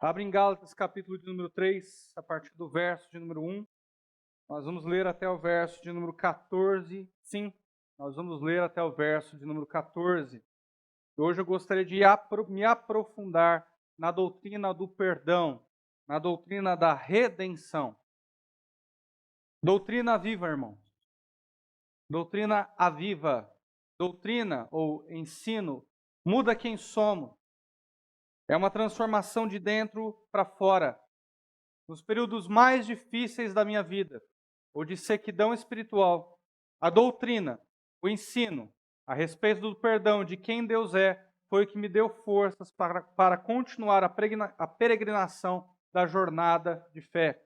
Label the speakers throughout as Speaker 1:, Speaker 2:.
Speaker 1: Abre em Gálatas, capítulo de número 3, a partir do verso de número 1. Nós vamos ler até o verso de número 14. Sim, nós vamos ler até o verso de número 14. Hoje eu gostaria de me aprofundar na doutrina do perdão, na doutrina da redenção. Doutrina viva, irmãos. Doutrina aviva. Doutrina ou ensino muda quem somos. É uma transformação de dentro para fora. Nos períodos mais difíceis da minha vida, ou de sequidão espiritual, a doutrina, o ensino a respeito do perdão de quem Deus é, foi o que me deu forças para continuar a peregrinação da jornada de fé.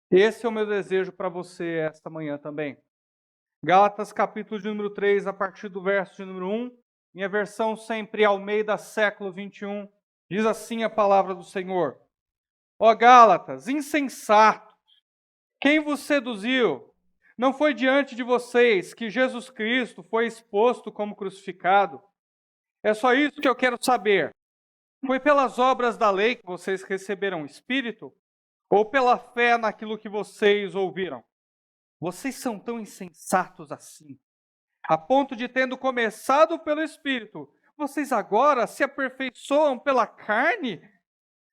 Speaker 1: Esse é o meu desejo para você esta manhã também. Gálatas, capítulo de número 3, a partir do verso de número 1, minha versão sempre Almeida, século 21, diz assim a palavra do Senhor. Ó Gálatas, insensatos, quem vos seduziu? Não foi diante de vocês que Jesus Cristo foi exposto como crucificado? É só isso que eu quero saber. Foi pelas obras da lei que vocês receberam o Espírito? Ou pela fé naquilo que vocês ouviram? Vocês são tão insensatos assim, a ponto de, tendo começado pelo Espírito, vocês agora se aperfeiçoam pela carne?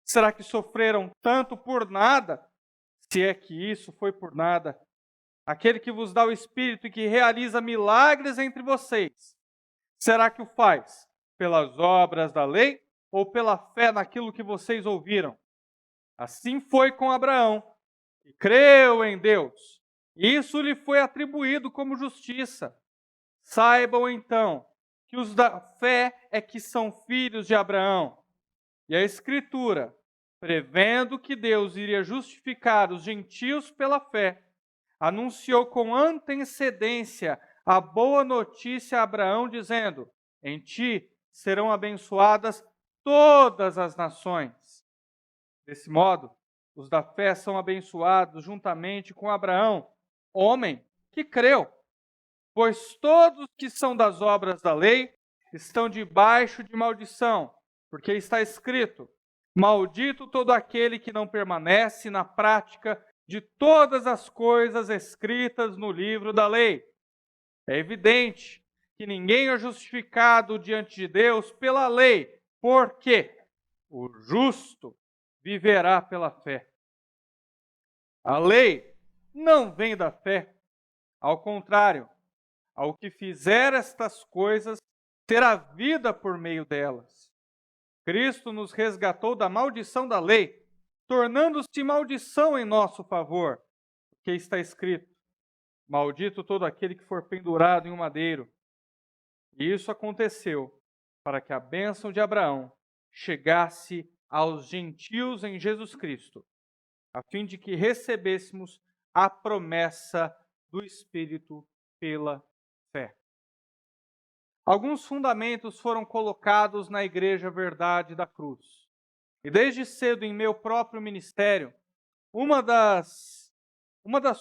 Speaker 1: Será que sofreram tanto por nada? Se é que isso foi por nada. Aquele que vos dá o Espírito e que realiza milagres entre vocês, será que o faz pelas obras da lei ou pela fé naquilo que vocês ouviram? Assim foi com Abraão, que creu em Deus. Isso lhe foi atribuído como justiça. Saibam então que os da fé é que são filhos de Abraão. E a Escritura, prevendo que Deus iria justificar os gentios pela fé, anunciou com antecedência a boa notícia a Abraão, dizendo: em ti serão abençoadas todas as nações. Desse modo, os da fé são abençoados juntamente com Abraão, homem que creu. Pois todos que são das obras da lei estão debaixo de maldição, porque está escrito: maldito todo aquele que não permanece na prática de todas as coisas escritas no livro da lei. É evidente que ninguém é justificado diante de Deus pela lei, porque o justo viverá pela fé. A lei não vem da fé, ao contrário, ao que fizer estas coisas terá vida por meio delas. Cristo nos resgatou da maldição da lei, tornando-se maldição em nosso favor, porque está escrito: maldito todo aquele que for pendurado em um madeiro. E isso aconteceu para que a bênção de Abraão chegasse aos gentios em Jesus Cristo, a fim de que recebêssemos a promessa do Espírito pela fé. Alguns fundamentos foram colocados na Igreja Verdade da Cruz. E desde cedo em meu próprio ministério, uma das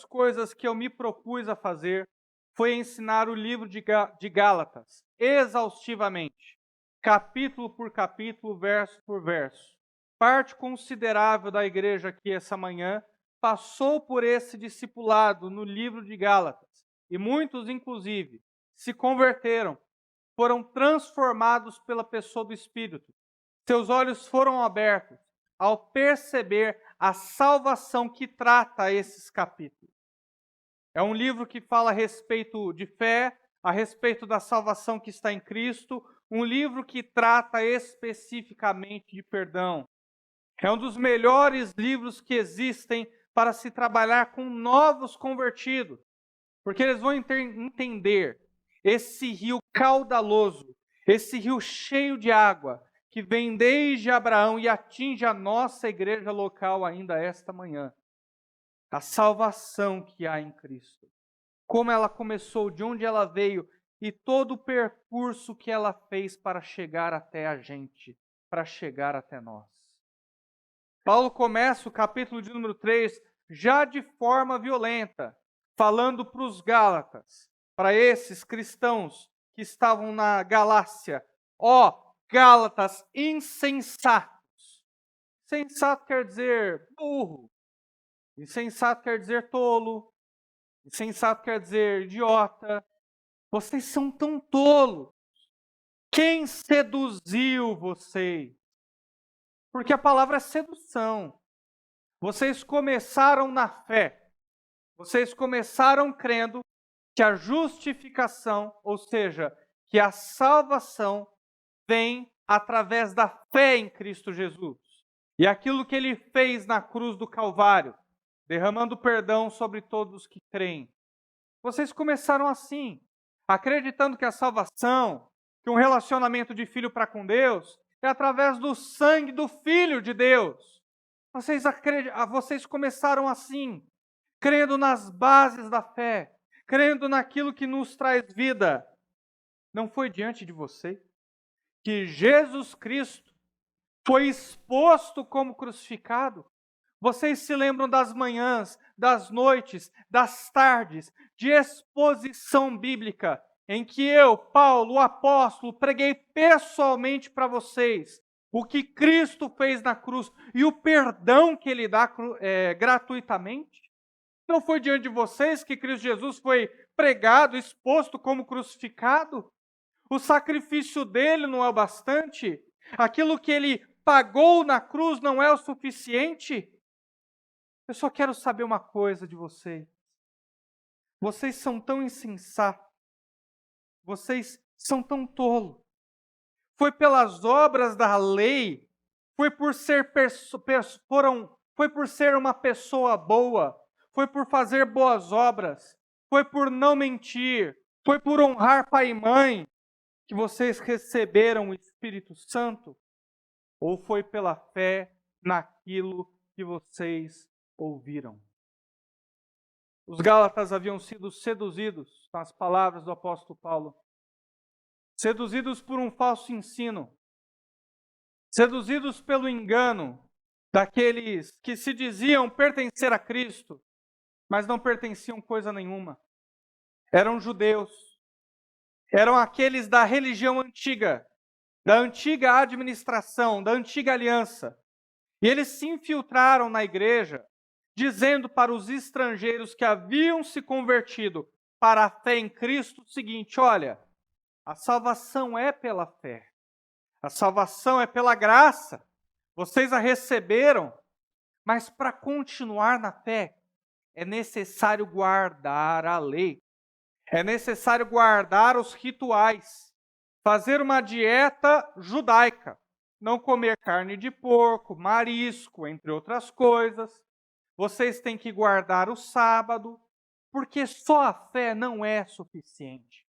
Speaker 1: coisas que eu me propus a fazer foi ensinar o livro de Gálatas, exaustivamente, capítulo por capítulo, verso por verso. Parte considerável da igreja aqui essa manhã passou por esse discipulado no livro de Gálatas, e muitos, inclusive, se converteram, foram transformados pela pessoa do Espírito. Seus olhos foram abertos ao perceber a salvação que trata esses capítulos. É um livro que fala a respeito de fé, a respeito da salvação que está em Cristo, um livro que trata especificamente de perdão. É um dos melhores livros que existem para se trabalhar com novos convertidos, porque eles vão entender esse rio caudaloso, esse rio cheio de água, que vem desde Abraão e atinge a nossa igreja local ainda esta manhã. A salvação que há em Cristo. Como ela começou, de onde ela veio e todo o percurso que ela fez para chegar até a gente, para chegar até nós. Paulo começa o capítulo de número 3 já de forma violenta, falando para os Gálatas, para esses cristãos que estavam na Galácia: ó Gálatas insensatos, Insensato quer dizer burro. Insensato quer dizer tolo. Insensato quer dizer idiota. Vocês são tão tolos. Quem seduziu vocês? Porque a palavra é sedução. Vocês começaram na fé. Vocês começaram crendo que a justificação, ou seja, que a salvação vem através da fé em Cristo Jesus. E aquilo que ele fez na cruz do Calvário, derramando perdão sobre todos que creem. Vocês começaram assim, acreditando que a salvação, que um relacionamento de filho para com Deus, é através do sangue do Filho de Deus. Vocês começaram assim, crendo nas bases da fé, crendo naquilo que nos traz vida. Não foi diante de você que Jesus Cristo foi exposto como crucificado? Vocês se lembram das manhãs, das noites, das tardes de exposição bíblica em que eu, Paulo, o apóstolo, preguei pessoalmente para vocês o que Cristo fez na cruz e o perdão que ele dá gratuitamente? Não foi diante de vocês que Cristo Jesus foi pregado, exposto como crucificado? O sacrifício dele não é o bastante? Aquilo que ele pagou na cruz não é o suficiente? Eu só quero saber uma coisa de vocês. Vocês são tão insensatos. Vocês são tão tolos. Foi pelas obras da lei, foi por ser uma pessoa boa, foi por fazer boas obras, foi por não mentir, foi por honrar pai e mãe que vocês receberam o Espírito Santo? Ou foi pela fé naquilo que vocês ouviram? Os Gálatas haviam sido seduzidos, com as palavras do apóstolo Paulo, seduzidos por um falso ensino, seduzidos pelo engano daqueles que se diziam pertencer a Cristo, mas não pertenciam coisa nenhuma. Eram judeus, eram aqueles da religião antiga, da antiga administração, da antiga aliança. E eles se infiltraram na igreja, dizendo para os estrangeiros que haviam se convertido para a fé em Cristo o seguinte: olha, a salvação é pela fé, a salvação é pela graça, vocês a receberam, mas para continuar na fé é necessário guardar a lei, é necessário guardar os rituais, fazer uma dieta judaica, não comer carne de porco, marisco, entre outras coisas. Vocês têm que guardar o sábado, porque só a fé não é suficiente.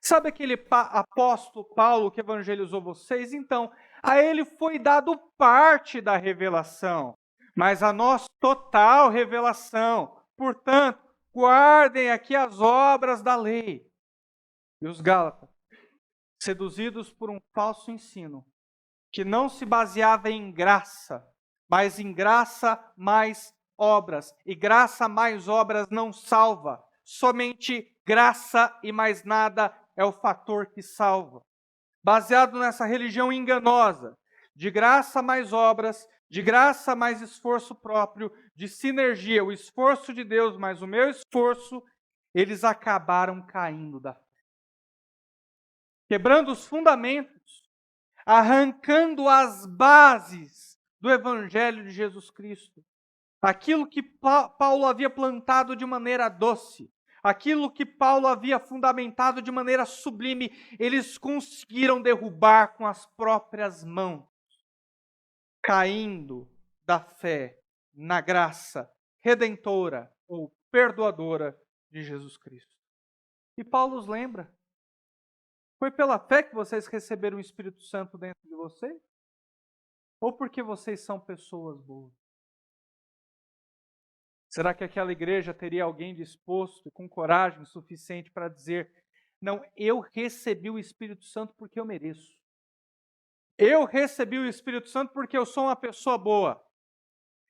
Speaker 1: Sabe aquele apóstolo Paulo que evangelizou vocês? Então, a ele foi dado parte da revelação, mas a nós total revelação. Portanto, guardem aqui as obras da lei. E os Gálatas, seduzidos por um falso ensino, que não se baseava em graça, mas em graça mais obras. E graça mais obras não salva. Somente graça e mais nada é o fator que salva. Baseado nessa religião enganosa, de graça mais obras, de graça mais esforço próprio, de sinergia, o esforço de Deus mais o meu esforço, eles acabaram caindo da fé. Quebrando os fundamentos, arrancando as bases do Evangelho de Jesus Cristo. Aquilo que Paulo havia plantado de maneira doce, aquilo que Paulo havia fundamentado de maneira sublime, eles conseguiram derrubar com as próprias mãos, caindo da fé na graça redentora ou perdoadora de Jesus Cristo. E Paulo os lembra: foi pela fé que vocês receberam o Espírito Santo dentro de vocês? Ou porque vocês são pessoas boas? Será que aquela igreja teria alguém disposto e com coragem suficiente para dizer: não, eu recebi o Espírito Santo porque eu mereço. Eu recebi o Espírito Santo porque eu sou uma pessoa boa.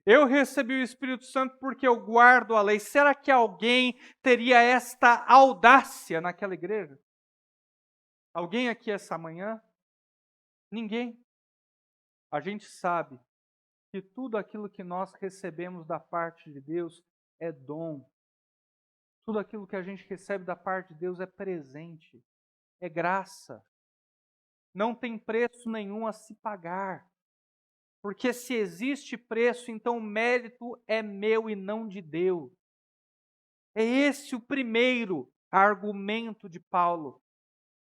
Speaker 1: Eu recebi o Espírito Santo porque eu guardo a lei. Será que alguém teria esta audácia naquela igreja? Alguém aqui essa manhã? Ninguém. A gente sabe que tudo aquilo que nós recebemos da parte de Deus é dom. Tudo aquilo que a gente recebe da parte de Deus é presente, é graça. Não tem preço nenhum a se pagar. Porque se existe preço, então o mérito é meu e não de Deus. É esse o primeiro argumento de Paulo.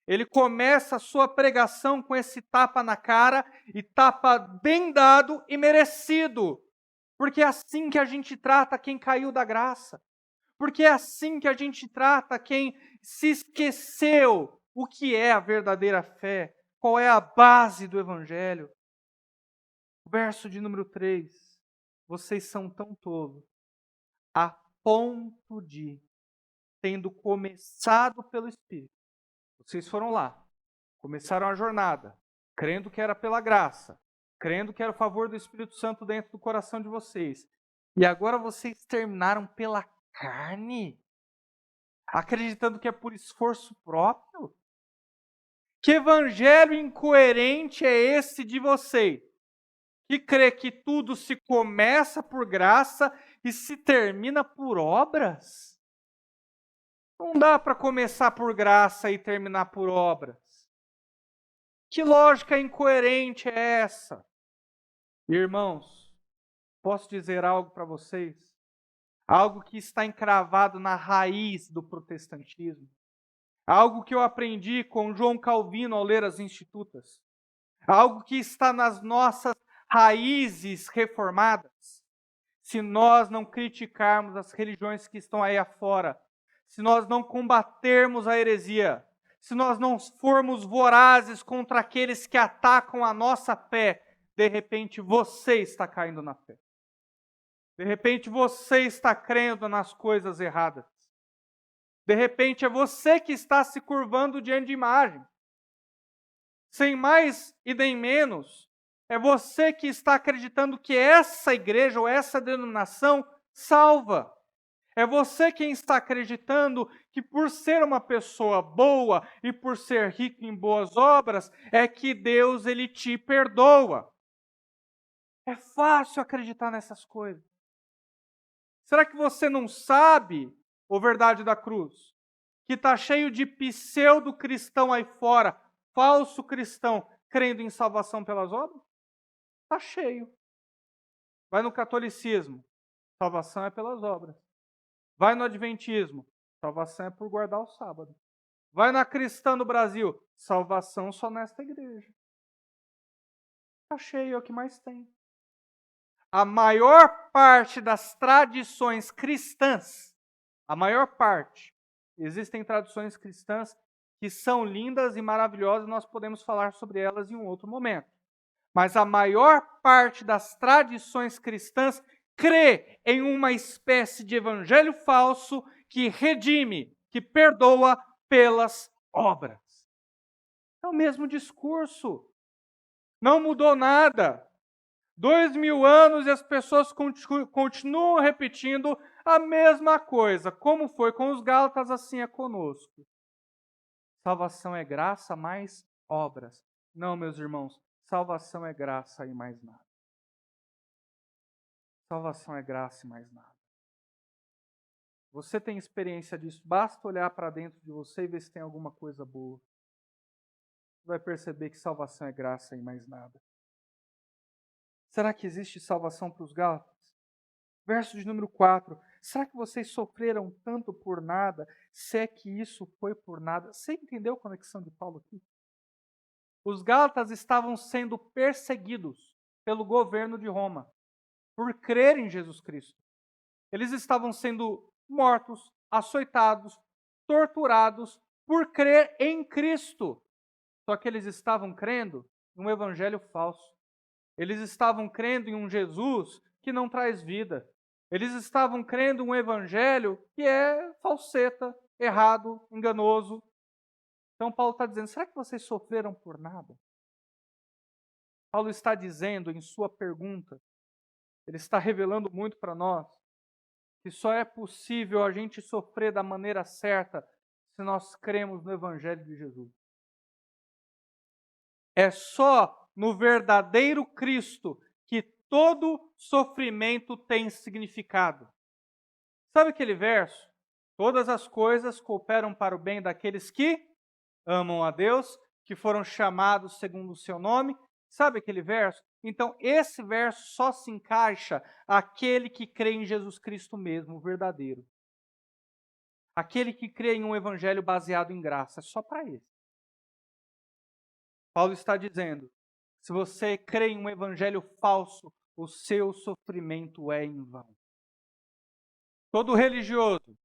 Speaker 1: Ele começa a sua pregação com esse tapa na cara, e tapa bem dado e merecido. Porque é assim que a gente trata quem caiu da graça. Porque é assim que a gente trata quem se esqueceu o que é a verdadeira fé, qual é a base do Evangelho. Verso de número 3. Vocês são tão tolos, a ponto de, tendo começado pelo Espírito, vocês foram lá, começaram a jornada, crendo que era pela graça, crendo que era o favor do Espírito Santo dentro do coração de vocês, e agora vocês terminaram pela carne, acreditando que é por esforço próprio? Que evangelho incoerente é esse de vocês, que crê que tudo se começa por graça e se termina por obras? Não dá para começar por graça e terminar por obras. Que lógica incoerente é essa? Irmãos, posso dizer algo para vocês? Algo que está encravado na raiz do protestantismo. Algo que eu aprendi com João Calvino ao ler as Institutas. Algo que está nas nossas raízes reformadas. Se nós não criticarmos as religiões que estão aí afora, se nós não combatermos a heresia, se nós não formos vorazes contra aqueles que atacam a nossa fé, de repente você está caindo na fé. De repente você está crendo nas coisas erradas. De repente é você que está se curvando diante de imagem. Sem mais e nem menos, é você que está acreditando que essa igreja ou essa denominação salva. É você quem está acreditando que por ser uma pessoa boa e por ser rico em boas obras, é que Deus ele te perdoa. É fácil acreditar nessas coisas. Será que você não sabe, o verdade da cruz, que está cheio de pseudo-cristão aí fora, falso cristão, crendo em salvação pelas obras? Está cheio. Vai no catolicismo, salvação é pelas obras. Vai no adventismo, salvação é por guardar o sábado. Vai na cristã do Brasil, salvação só nesta igreja. Está cheio, é o que mais tem. A maior parte das tradições cristãs, a maior parte, existem tradições cristãs que são lindas e maravilhosas, nós podemos falar sobre elas em um outro momento. Mas a maior parte das tradições cristãs crê em uma espécie de evangelho falso que redime, que perdoa pelas obras. É o mesmo discurso. Não mudou nada. 2000 anos e as pessoas continuam repetindo a mesma coisa. Como foi com os Gálatas, assim é conosco. Salvação é graça mais obras. Não, meus irmãos, salvação é graça e mais nada. Salvação é graça e mais nada. Você tem experiência disso, basta olhar para dentro de você e ver se tem alguma coisa boa. Você vai perceber que salvação é graça e mais nada. Será que existe salvação para os Gálatas? Verso de número 4. Será que vocês sofreram tanto por nada, se é que isso foi por nada? Você entendeu a conexão de Paulo aqui? Os Gálatas estavam sendo perseguidos pelo governo de Roma por crer em Jesus Cristo. Eles estavam sendo mortos, açoitados, torturados por crer em Cristo. Só que eles estavam crendo em um evangelho falso. Eles estavam crendo em um Jesus que não traz vida. Eles estavam crendo em um evangelho que é falseta, errado, enganoso. Então Paulo está dizendo, será que vocês sofreram por nada? Paulo está dizendo em sua pergunta, ele está revelando muito para nós, que só é possível a gente sofrer da maneira certa se nós cremos no Evangelho de Jesus. É só no verdadeiro Cristo que todo sofrimento tem significado. Sabe aquele verso? Todas as coisas cooperam para o bem daqueles que amam a Deus, que foram chamados segundo o seu nome. Sabe aquele verso? Então, esse verso só se encaixa àquele que crê em Jesus Cristo mesmo, o verdadeiro. Aquele que crê em um evangelho baseado em graça, é só para ele. Paulo está dizendo, se você crê em um evangelho falso, o seu sofrimento é em vão. Todo religioso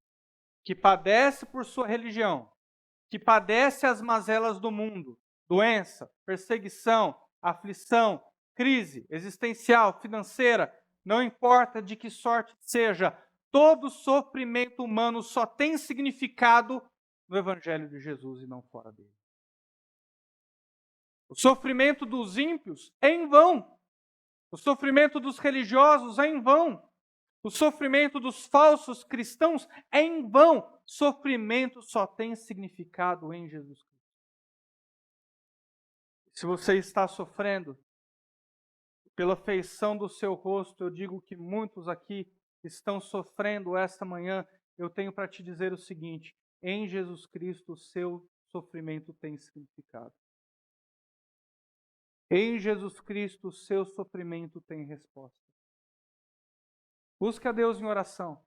Speaker 1: que padece por sua religião, que padece as mazelas do mundo, doença, perseguição, aflição, crise existencial, financeira, não importa de que sorte seja, todo sofrimento humano só tem significado no Evangelho de Jesus e não fora dele. O sofrimento dos ímpios é em vão. O sofrimento dos religiosos é em vão. O sofrimento dos falsos cristãos é em vão. Sofrimento só tem significado em Jesus Cristo. Se você está sofrendo, pela feição do seu rosto, eu digo que muitos aqui estão sofrendo esta manhã, eu tenho para te dizer o seguinte: em Jesus Cristo o seu sofrimento tem significado. Em Jesus Cristo o seu sofrimento tem resposta. Busque a Deus em oração.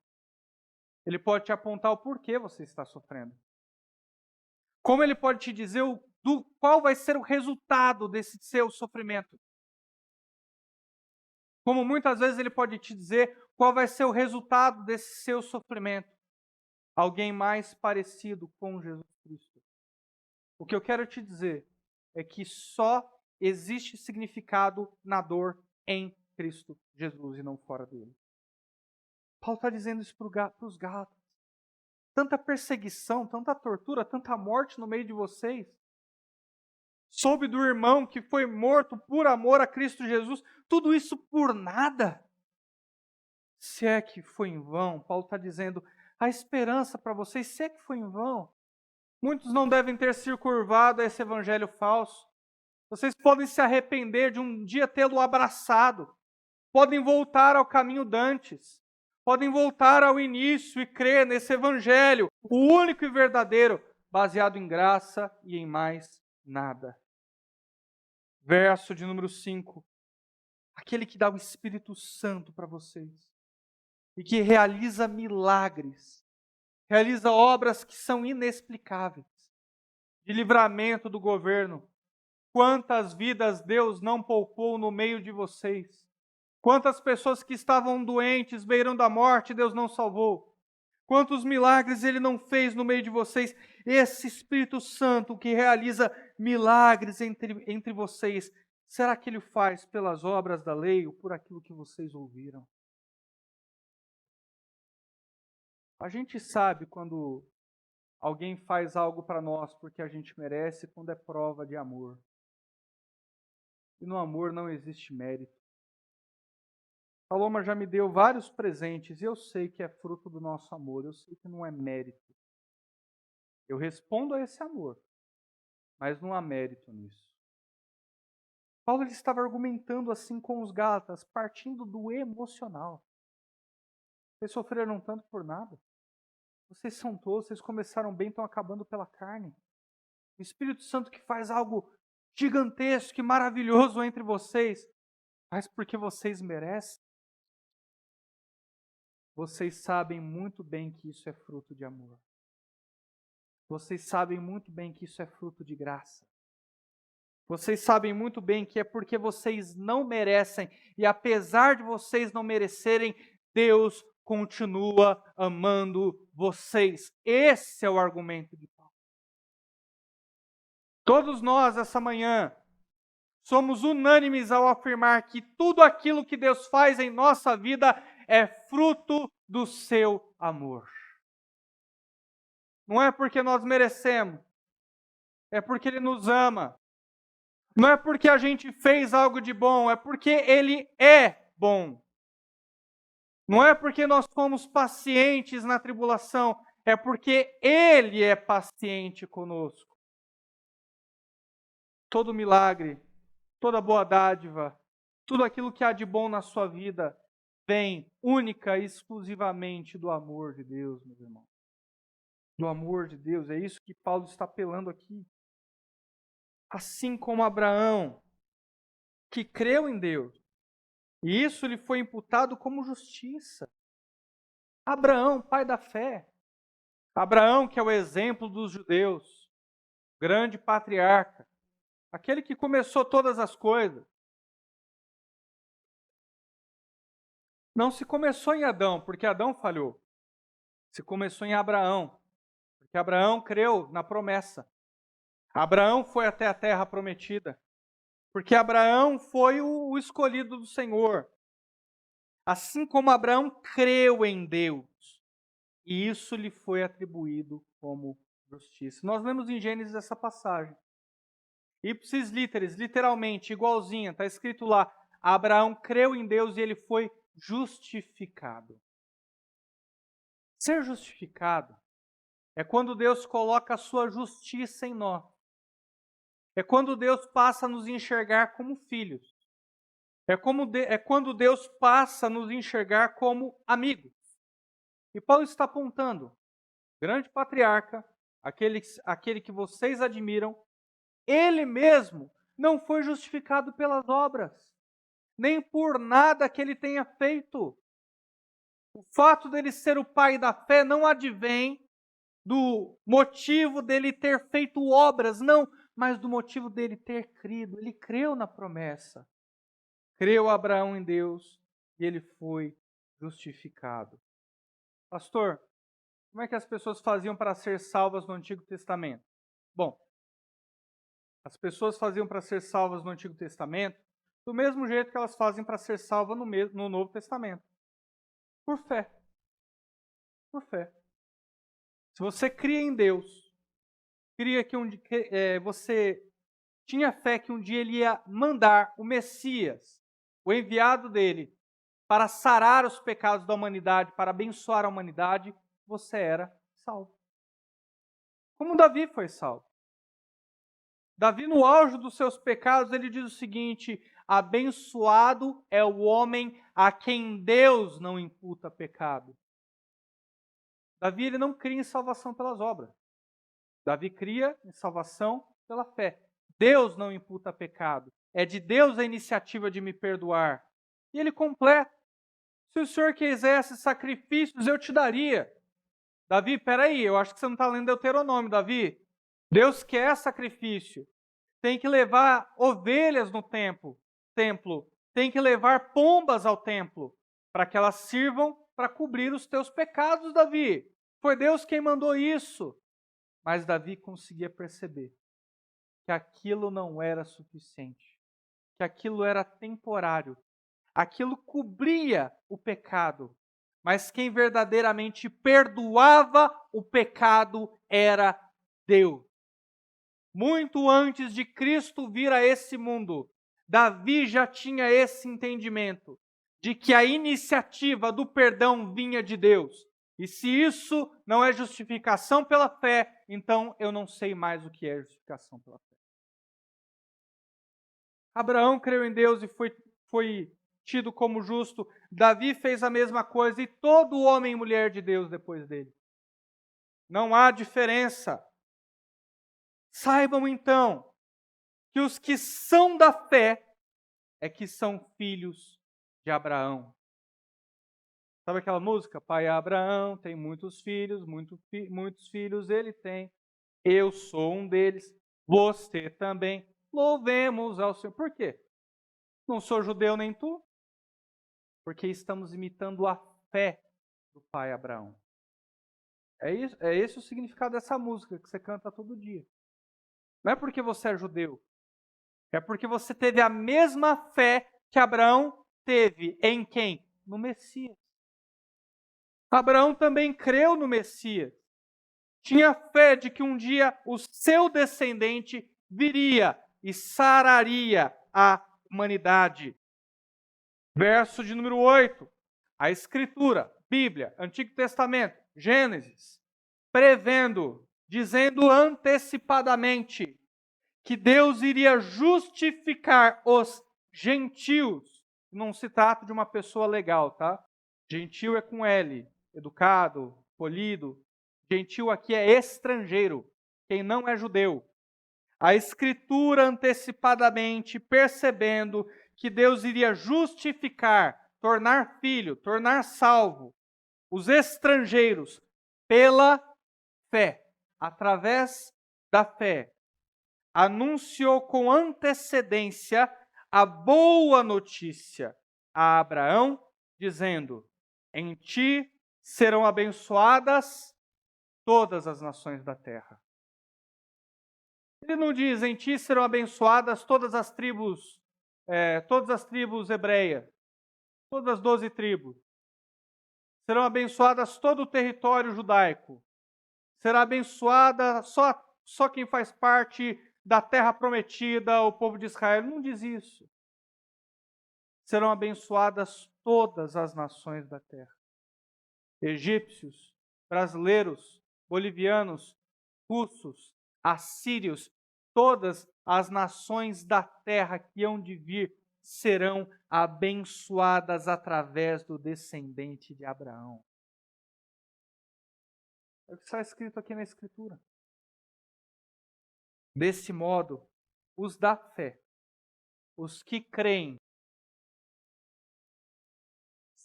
Speaker 1: Ele pode te apontar o porquê você está sofrendo. Como ele pode te dizer qual vai ser o resultado desse seu sofrimento. Como muitas vezes ele pode te dizer qual vai ser o resultado desse seu sofrimento. Alguém mais parecido com Jesus Cristo. O que eu quero te dizer é que só existe significado na dor em Cristo Jesus e não fora dele. Paulo está dizendo isso para os Gálatas. Tanta perseguição, tanta tortura, tanta morte no meio de vocês. Soube do irmão que foi morto por amor a Cristo Jesus. Tudo isso por nada. Se é que foi em vão, Paulo está dizendo, a esperança para vocês, se é que foi em vão. Muitos não devem ter se curvado a esse evangelho falso. Vocês podem se arrepender de um dia tê-lo abraçado. Podem voltar ao caminho dantes. Podem voltar ao início e crer nesse evangelho, o único e verdadeiro, baseado em graça e em mais nada. Verso de número 5. Aquele que dá o Espírito Santo para vocês e que realiza milagres, realiza obras que são inexplicáveis, de livramento do governo. Quantas vidas Deus não poupou no meio de vocês? Quantas pessoas que estavam doentes, beirando a morte, Deus não salvou? Quantos milagres Ele não fez no meio de vocês? Esse Espírito Santo que realiza milagres entre vocês, será que Ele faz pelas obras da lei ou por aquilo que vocês ouviram? A gente sabe quando alguém faz algo para nós porque a gente merece, quando é prova de amor. E no amor não existe mérito. Paloma já me deu vários presentes e eu sei que é fruto do nosso amor, eu sei que não é mérito. Eu respondo a esse amor, mas não há mérito nisso. Paulo ele estava argumentando assim com os Gálatas, partindo do emocional. Vocês sofreram tanto por nada. Vocês são tolos, vocês começaram bem, estão acabando pela carne. O Espírito Santo que faz algo gigantesco e maravilhoso entre vocês, faz porque vocês merecem. Vocês sabem muito bem que isso é fruto de amor. Vocês sabem muito bem que isso é fruto de graça. Vocês sabem muito bem que é porque vocês não merecem, e apesar de vocês não merecerem, Deus continua amando vocês. Esse é o argumento de Paulo. Todos nós, essa manhã, somos unânimes ao afirmar que tudo aquilo que Deus faz em nossa vida é fruto do seu amor. Não é porque nós merecemos, é porque Ele nos ama. Não é porque a gente fez algo de bom, é porque Ele é bom. Não é porque nós fomos pacientes na tribulação, é porque Ele é paciente conosco. Todo milagre, toda boa dádiva, Tudo aquilo que há de bom na sua vida vem única e exclusivamente do amor de Deus, meus irmãos. Do amor de Deus, é isso que Paulo está apelando aqui. Assim como Abraão, que creu em Deus, e isso lhe foi imputado como justiça. Abraão, pai da fé. Abraão, que é o exemplo dos judeus, grande patriarca, aquele que começou todas as coisas. Não se começou em Adão, porque Adão falhou. Se começou em Abraão, porque Abraão creu na promessa. Abraão foi até a terra prometida, porque Abraão foi o escolhido do Senhor. Assim como Abraão creu em Deus, e isso lhe foi atribuído como justiça. Nós lemos em Gênesis essa passagem. Ipsis literis, literalmente, igualzinha, está escrito lá, Abraão creu em Deus e ele foi justificado. Ser justificado é quando Deus coloca a sua justiça em nós. É quando Deus passa a nos enxergar como filhos. É quando Deus passa a nos enxergar como amigos. E Paulo está apontando, grande patriarca, aquele que vocês admiram, ele mesmo não foi justificado pelas obras, nem por nada que ele tenha feito. O fato dele ser o pai da fé não advém do motivo dele ter feito obras, não, mas do motivo dele ter crido. Ele creu na promessa. Creu Abraão em Deus e ele foi justificado. Pastor, como é que as pessoas faziam para ser salvas no Antigo Testamento? Bom, as pessoas faziam para ser salvas no Antigo Testamento do mesmo jeito que elas fazem para ser salvas no Novo Testamento. Por fé. Por fé. Se você cria em Deus, você tinha fé que um dia ele ia mandar o Messias, o enviado dele, para sarar os pecados da humanidade, para abençoar a humanidade, você era salvo. Como Davi foi salvo. Davi, no auge dos seus pecados, ele diz o seguinte: abençoado é o homem a quem Deus não imputa pecado. Davi, ele não cria em salvação pelas obras. Davi cria em salvação pela fé. Deus não imputa pecado. É de Deus a iniciativa de me perdoar. E ele completa. Se o Senhor quisesse sacrifícios, eu te daria. Davi, peraí, eu acho que você não está lendo Deuteronômio, Davi. Deus quer sacrifício. Tem que levar ovelhas no templo. Tem que levar pombas ao templo, para que elas sirvam para cobrir os teus pecados, Davi. Foi Deus quem mandou isso. Mas Davi conseguia perceber que aquilo não era suficiente, que aquilo era temporário, aquilo cobria o pecado, mas quem verdadeiramente perdoava o pecado era Deus. Muito antes de Cristo vir a esse mundo, Davi já tinha esse entendimento de que a iniciativa do perdão vinha de Deus. E se isso não é justificação pela fé, então eu não sei mais o que é justificação pela fé. Abraão creu em Deus e foi tido como justo. Davi fez a mesma coisa e todo homem e mulher de Deus depois dele. Não há diferença. Saibam então que os que são da fé é que são filhos de Abraão. Sabe aquela música? Pai Abraão tem muitos filhos, muitos filhos ele tem. Eu sou um deles, você também. Louvemos ao Senhor. Por quê? Não sou judeu nem tu. Porque estamos imitando a fé do pai Abraão. É esse o significado dessa música que você canta todo dia. Não é porque você é judeu. É porque você teve a mesma fé que Abraão teve. Em quem? No Messias. Abraão também creu no Messias. Tinha fé de que um dia o seu descendente viria e sararia a humanidade. Verso de número 8. A Escritura, Bíblia, Antigo Testamento, Gênesis, prevendo, dizendo antecipadamente que Deus iria justificar os gentios não se trata de uma pessoa legal, tá? Gentil é com L, educado, polido. Gentil aqui é estrangeiro, quem não é judeu. A Escritura antecipadamente percebendo que Deus iria justificar, tornar filho, tornar salvo os estrangeiros pela fé, através da fé, anunciou com antecedência a boa notícia a Abraão, dizendo: em ti serão abençoadas todas as nações da terra. Ele não diz: em ti serão abençoadas todas as tribos hebreias, todas as 12 tribos. Serão abençoadas todo o território judaico. Será abençoada só quem faz parte da terra prometida, o povo de Israel. Ele não diz isso. Serão abençoadas todas as nações da terra. Egípcios, brasileiros, bolivianos, russos, assírios, todas as nações da terra que hão de vir serão abençoadas através do descendente de Abraão. É o que está escrito aqui na Escritura. Desse modo, os da fé, os que creem,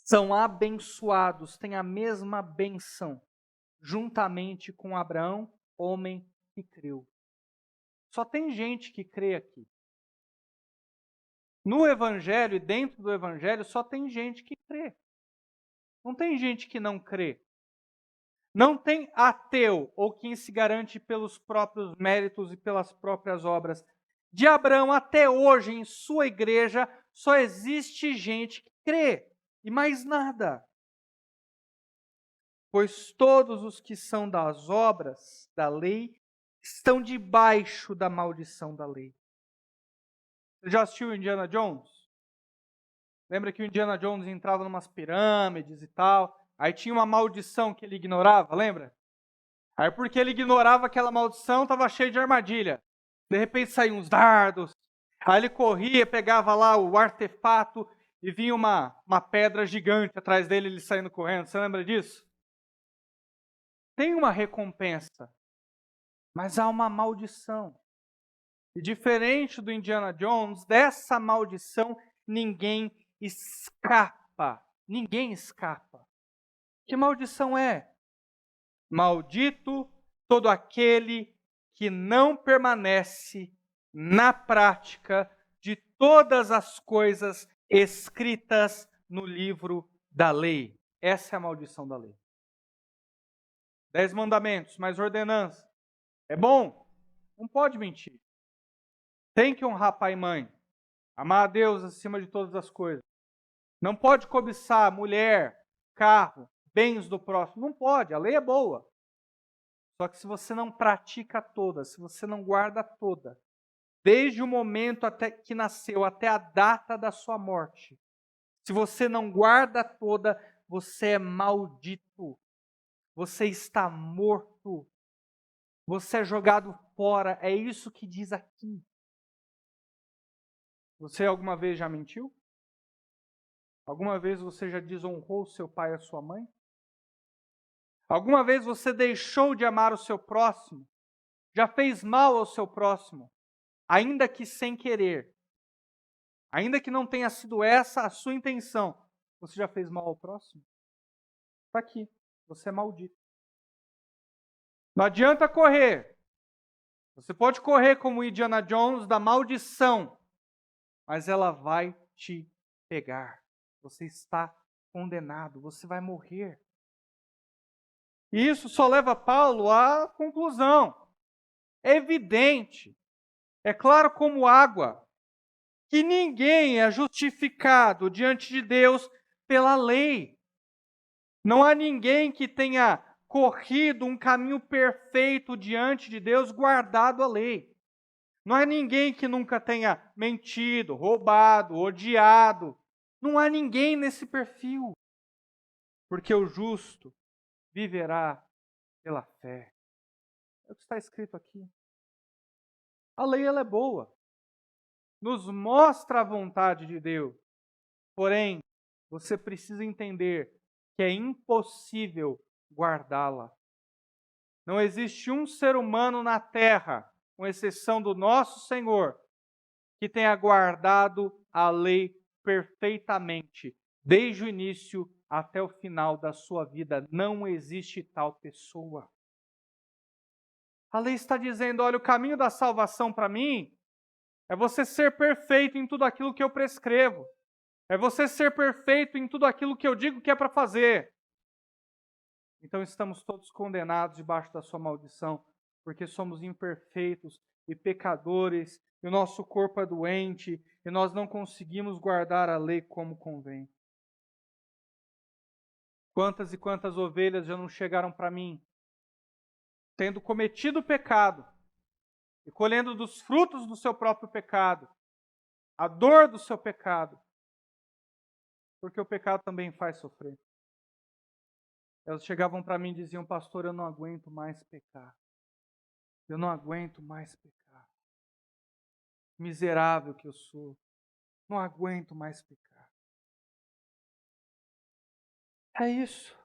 Speaker 1: são abençoados, têm a mesma benção, juntamente com Abraão, homem que creu. Só tem gente que crê aqui. No Evangelho e dentro do Evangelho, só tem gente que crê. Não tem gente que não crê. Não tem ateu ou quem se garante pelos próprios méritos e pelas próprias obras. De Abraão até hoje, em sua igreja, só existe gente que crê. E mais nada. Pois todos os que são das obras da lei estão debaixo da maldição da lei. Você já assistiu Indiana Jones? Lembra que o Indiana Jones entrava em umas pirâmides e tal? Aí tinha uma maldição que ele ignorava, lembra? Aí porque ele ignorava aquela maldição, estava cheio de armadilha. De repente saíam uns dardos. Aí ele corria, pegava lá o artefato e vinha uma pedra gigante atrás dele, ele saindo correndo. Você lembra disso? Tem uma recompensa, mas há uma maldição. E diferente do Indiana Jones, dessa maldição ninguém escapa. Ninguém escapa. Que maldição é? Maldito todo aquele que não permanece na prática de todas as coisas escritas no livro da lei. Essa é a maldição da lei. 10 mandamentos, mais ordenança. É bom? Não pode mentir. Tem que honrar pai e mãe. Amar a Deus acima de todas as coisas. Não pode cobiçar mulher, carro, bens do próximo. Não pode, a lei é boa. Só que se você não pratica toda, se você não guarda toda, desde o momento até que nasceu até a data da sua morte, se você não guarda toda, você é maldito. Você está morto. Você é jogado fora. É isso que diz aqui. Você alguma vez já mentiu? Alguma vez você já desonrou seu pai e a sua mãe? Alguma vez você deixou de amar o seu próximo? Já fez mal ao seu próximo? Ainda que sem querer. Ainda que não tenha sido essa a sua intenção. Você já fez mal ao próximo? Está aqui. Você é maldito. Não adianta correr. Você pode correr como Indiana Jones da maldição, mas ela vai te pegar. Você está condenado. Você vai morrer. E isso só leva Paulo à conclusão. É evidente, é claro como água, que ninguém é justificado diante de Deus pela lei. Não há ninguém que tenha corrido um caminho perfeito diante de Deus, guardado a lei. Não há ninguém que nunca tenha mentido, roubado, odiado. Não há ninguém nesse perfil. Porque o justo viverá pela fé. É o que está escrito aqui. A lei ela é boa. Nos mostra a vontade de Deus. Porém, você precisa entender que é impossível guardá-la. Não existe um ser humano na terra, com exceção do nosso Senhor, que tenha guardado a lei perfeitamente, desde o início até o final da sua vida. Não existe tal pessoa. A lei está dizendo, olha, o caminho da salvação para mim é você ser perfeito em tudo aquilo que eu prescrevo. É você ser perfeito em tudo aquilo que eu digo que é para fazer. Então estamos todos condenados debaixo da sua maldição, porque somos imperfeitos e pecadores, e o nosso corpo é doente, e nós não conseguimos guardar a lei como convém. Quantas e quantas ovelhas já não chegaram para mim, tendo cometido o pecado, e colhendo dos frutos do seu próprio pecado, a dor do seu pecado, porque o pecado também faz sofrer. Elas chegavam para mim e diziam, pastor, eu não aguento mais pecar. Eu não aguento mais pecar. Miserável que eu sou. Não aguento mais pecar. É isso.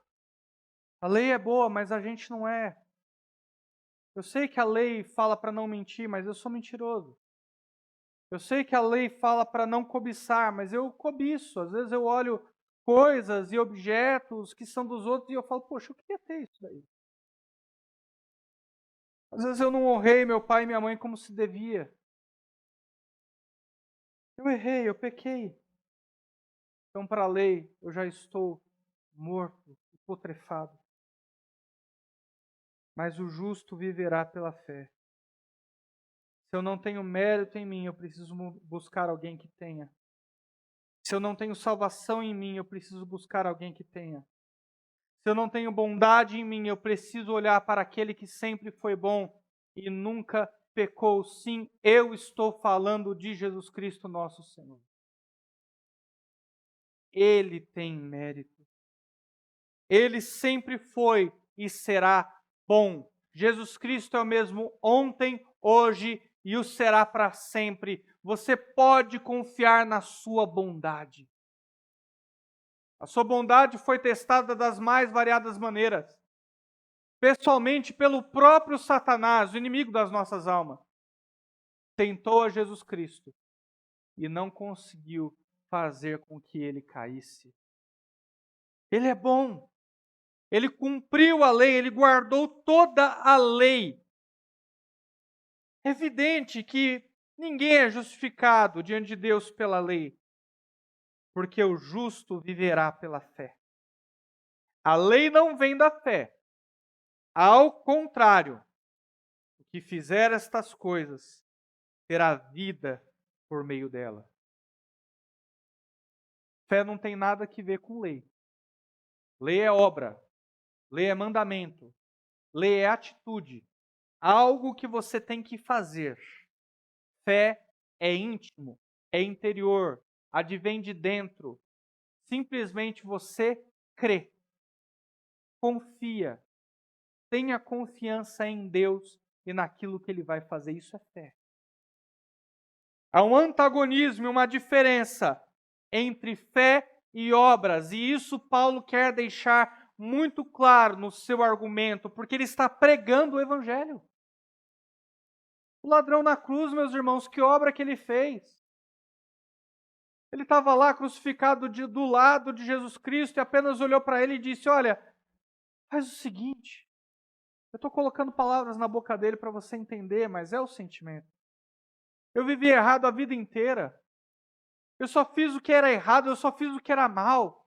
Speaker 1: A lei é boa, mas a gente não é. Eu sei que a lei fala para não mentir, mas eu sou mentiroso. Eu sei que a lei fala para não cobiçar, mas eu cobiço. Às vezes eu olho coisas e objetos que são dos outros e eu falo, poxa, eu queria ter isso daí. Às vezes eu não honrei meu pai e minha mãe como se devia. Eu errei, eu pequei. Então, para a lei, eu já estou morto e putrefado. Mas o justo viverá pela fé. Se eu não tenho mérito em mim, eu preciso buscar alguém que tenha. Se eu não tenho salvação em mim, eu preciso buscar alguém que tenha. Se eu não tenho bondade em mim, eu preciso olhar para aquele que sempre foi bom e nunca pecou. Sim, eu estou falando de Jesus Cristo, nosso Senhor. Ele tem mérito. Ele sempre foi e será bom. Jesus Cristo é o mesmo ontem, hoje e o será para sempre. Você pode confiar na sua bondade. A sua bondade foi testada das mais variadas maneiras. Pessoalmente, pelo próprio Satanás, o inimigo das nossas almas. Tentou a Jesus Cristo e não conseguiu fazer com que ele caísse. Ele é bom. Ele cumpriu a lei, ele guardou toda a lei. É evidente que ninguém é justificado diante de Deus pela lei, porque o justo viverá pela fé. A lei não vem da fé. Ao contrário, o que fizer estas coisas terá vida por meio dela. Fé não tem nada a ver com lei. Lei é obra, lei é mandamento, lei é atitude, algo que você tem que fazer. Fé é íntimo, é interior, advém de dentro. Simplesmente você crê, confia, tenha confiança em Deus e naquilo que Ele vai fazer. Isso é fé. Há um antagonismo e uma diferença entre fé e obras, e isso Paulo quer deixar muito claro no seu argumento, porque ele está pregando o Evangelho. O ladrão na cruz, meus irmãos, que obra que ele fez? Ele estava lá crucificado do lado de Jesus Cristo e apenas olhou para ele e disse, olha, faz o seguinte, eu estou colocando palavras na boca dele para você entender, mas é o sentimento. Eu vivi errado a vida inteira. Eu só fiz o que era errado, eu só fiz o que era mal.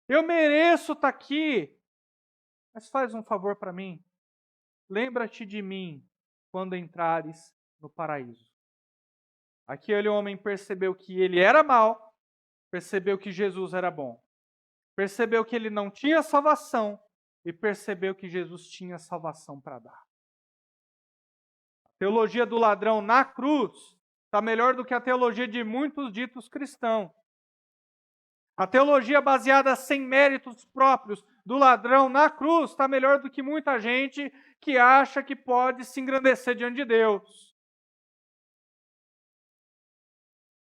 Speaker 1: Eu mereço estar aqui. Mas faz um favor para mim. Lembra-te de mim quando entrares no paraíso. Aquele homem percebeu que ele era mal, percebeu que Jesus era bom. Percebeu que ele não tinha salvação e percebeu que Jesus tinha salvação para dar. A teologia do ladrão na cruz está melhor do que a teologia de muitos ditos cristãos. A teologia baseada sem méritos próprios do ladrão na cruz está melhor do que muita gente que acha que pode se engrandecer diante de Deus.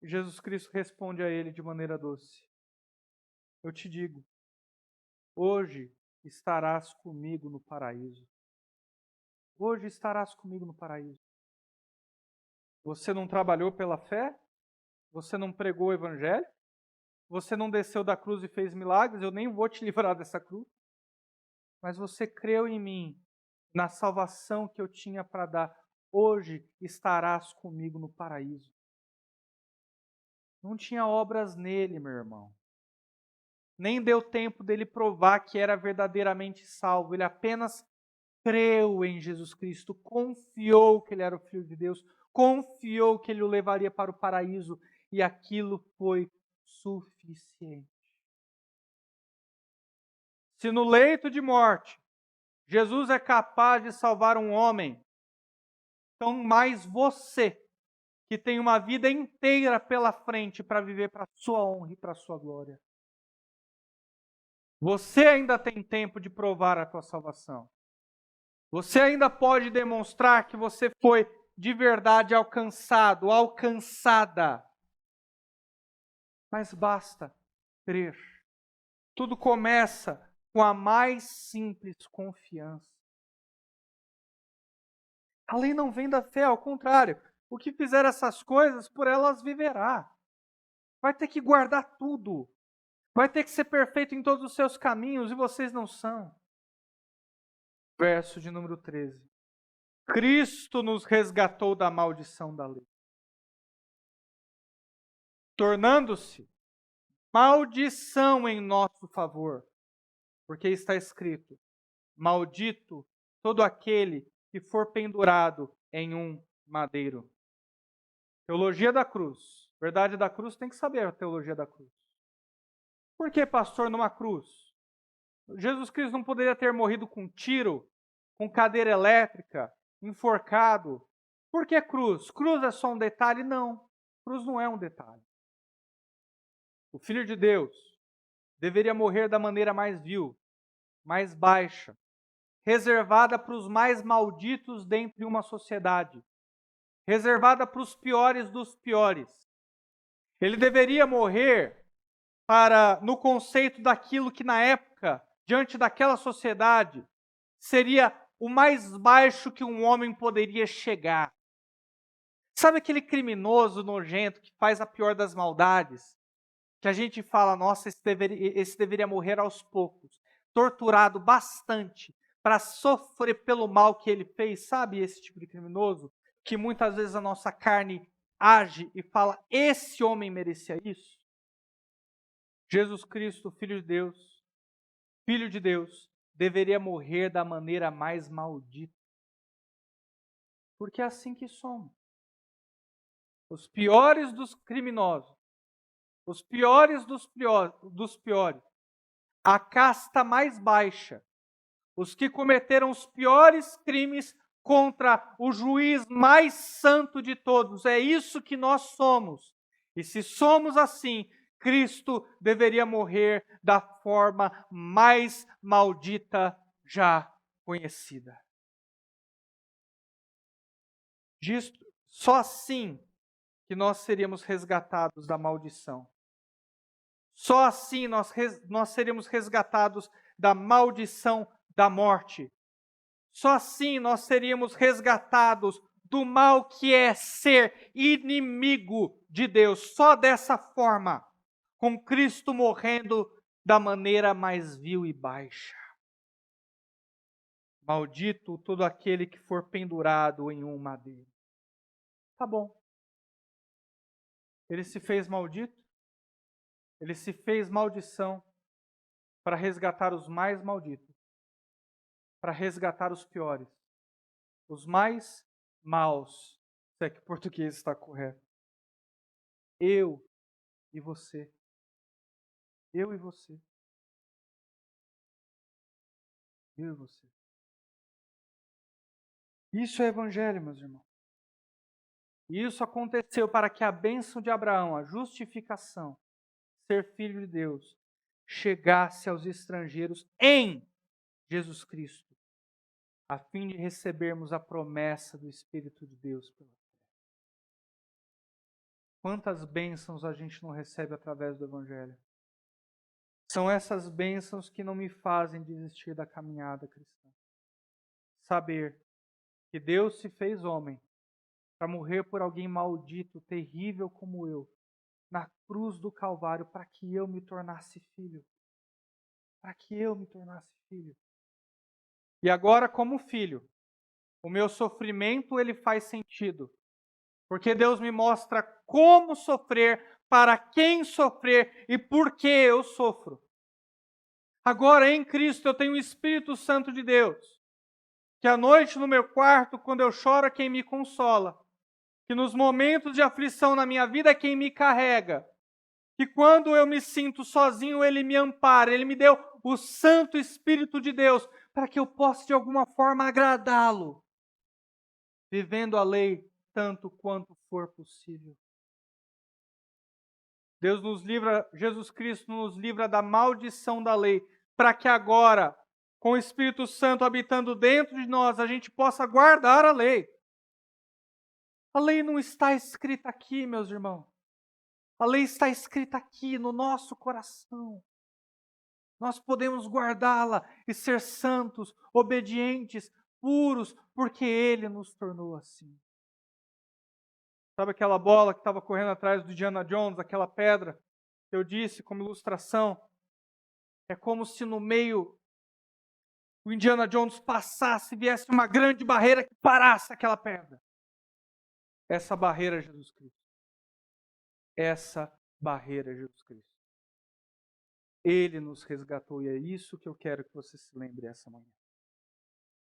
Speaker 1: Jesus Cristo responde a ele de maneira doce. eu te digo, hoje estarás comigo no paraíso. Hoje estarás comigo no paraíso. Você não trabalhou pela fé? Você não pregou o evangelho? Você não desceu da cruz e fez milagres? Eu nem vou te livrar dessa cruz. Mas você creu em mim, na salvação que eu tinha para dar. Hoje estarás comigo no paraíso. Não tinha obras nele, meu irmão. Nem deu tempo dele provar que era verdadeiramente salvo. Ele apenas creu em Jesus Cristo, confiou que ele era o Filho de Deus, confiou que ele o levaria para o paraíso, e aquilo foi suficiente. Se no leito de morte Jesus é capaz de salvar um homem, então mais você, que tem uma vida inteira pela frente para viver para a sua honra e para a sua glória. Você ainda tem tempo de provar a tua salvação. Você ainda pode demonstrar que você foi de verdade alcançado, alcançada. Mas basta crer. Tudo começa com a mais simples confiança. A lei não vem da fé, ao contrário. O que fizer essas coisas, por elas viverá. Vai ter que guardar tudo. Vai ter que ser perfeito em todos os seus caminhos, e vocês não são. Verso de número 13. Cristo nos resgatou da maldição da lei, tornando-se maldição em nosso favor, porque está escrito: maldito todo aquele que for pendurado em um madeiro. Teologia da cruz. Verdade da cruz, tem que saber a teologia da cruz. Por que, pastor, numa cruz? Jesus Cristo não poderia ter morrido com tiro, com cadeira elétrica, enforcado. Por que cruz? Cruz é só um detalhe? Não. Cruz não é um detalhe. O Filho de Deus deveria morrer da maneira mais vil, mais baixa, reservada para os mais malditos dentro de uma sociedade, reservada para os piores dos piores. Ele deveria morrer no conceito daquilo que na época, diante daquela sociedade, seria o mais baixo que um homem poderia chegar. Sabe aquele criminoso nojento que faz a pior das maldades? Que a gente fala, nossa, esse deveria morrer aos poucos, torturado bastante para sofrer pelo mal que ele fez. Sabe esse tipo de criminoso? Que muitas vezes a nossa carne age e fala, esse homem merecia isso? Jesus Cristo, Filho de Deus, deveria morrer da maneira mais maldita. Porque é assim que somos. Os piores dos criminosos, os piores dos piores, a casta mais baixa, os que cometeram os piores crimes contra o juiz mais santo de todos. É isso que nós somos. E se somos assim, Cristo deveria morrer da forma mais maldita já conhecida. Só assim que nós seríamos resgatados da maldição. Só assim nós seríamos resgatados da maldição da morte. Só assim nós seríamos resgatados do mal que é ser inimigo de Deus. Só dessa forma, com Cristo morrendo da maneira mais vil e baixa. Maldito todo aquele que for pendurado em um madeiro. Tá bom. Ele se fez maldito, ele se fez maldição para resgatar os mais malditos, para resgatar os piores, os mais maus, se é que o português está correto. Eu e você. Eu e você. Eu e você. Isso é evangelho, meus irmãos. E isso aconteceu para que a bênção de Abraão, a justificação, ser filho de Deus, chegasse aos estrangeiros em Jesus Cristo, a fim de recebermos a promessa do Espírito de Deus pela fé. Quantas bênçãos a gente não recebe através do evangelho? São essas bênçãos que não me fazem desistir da caminhada cristã. Saber que Deus se fez homem para morrer por alguém maldito, terrível como eu, na cruz do Calvário, para que eu me tornasse filho. Para que eu me tornasse filho. E agora, como filho, o meu sofrimento ele faz sentido. Porque Deus me mostra como sofrer, para quem sofrer e por que eu sofro. Agora, em Cristo, eu tenho o Espírito Santo de Deus, que à noite no meu quarto, quando eu choro, é quem me consola. Que nos momentos de aflição na minha vida é quem me carrega. Que quando eu me sinto sozinho, Ele me ampara. Ele me deu o Santo Espírito de Deus para que eu possa de alguma forma agradá-lo, vivendo a lei tanto quanto for possível. Deus nos livra, Jesus Cristo nos livra da maldição da lei, para que agora, com o Espírito Santo habitando dentro de nós, a gente possa guardar a lei. A lei não está escrita aqui, meus irmãos. A lei está escrita aqui no nosso coração. Nós podemos guardá-la e ser santos, obedientes, puros, porque Ele nos tornou assim. Sabe aquela bola que estava correndo atrás do Indiana Jones, aquela pedra que eu disse como ilustração? É como se no meio o Indiana Jones passasse e viesse uma grande barreira que parasse aquela pedra. Essa barreira é Jesus Cristo. Essa barreira é Jesus Cristo. Ele nos resgatou e é isso que eu quero que você se lembre essa manhã.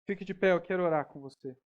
Speaker 1: Fique de pé, eu quero orar com você.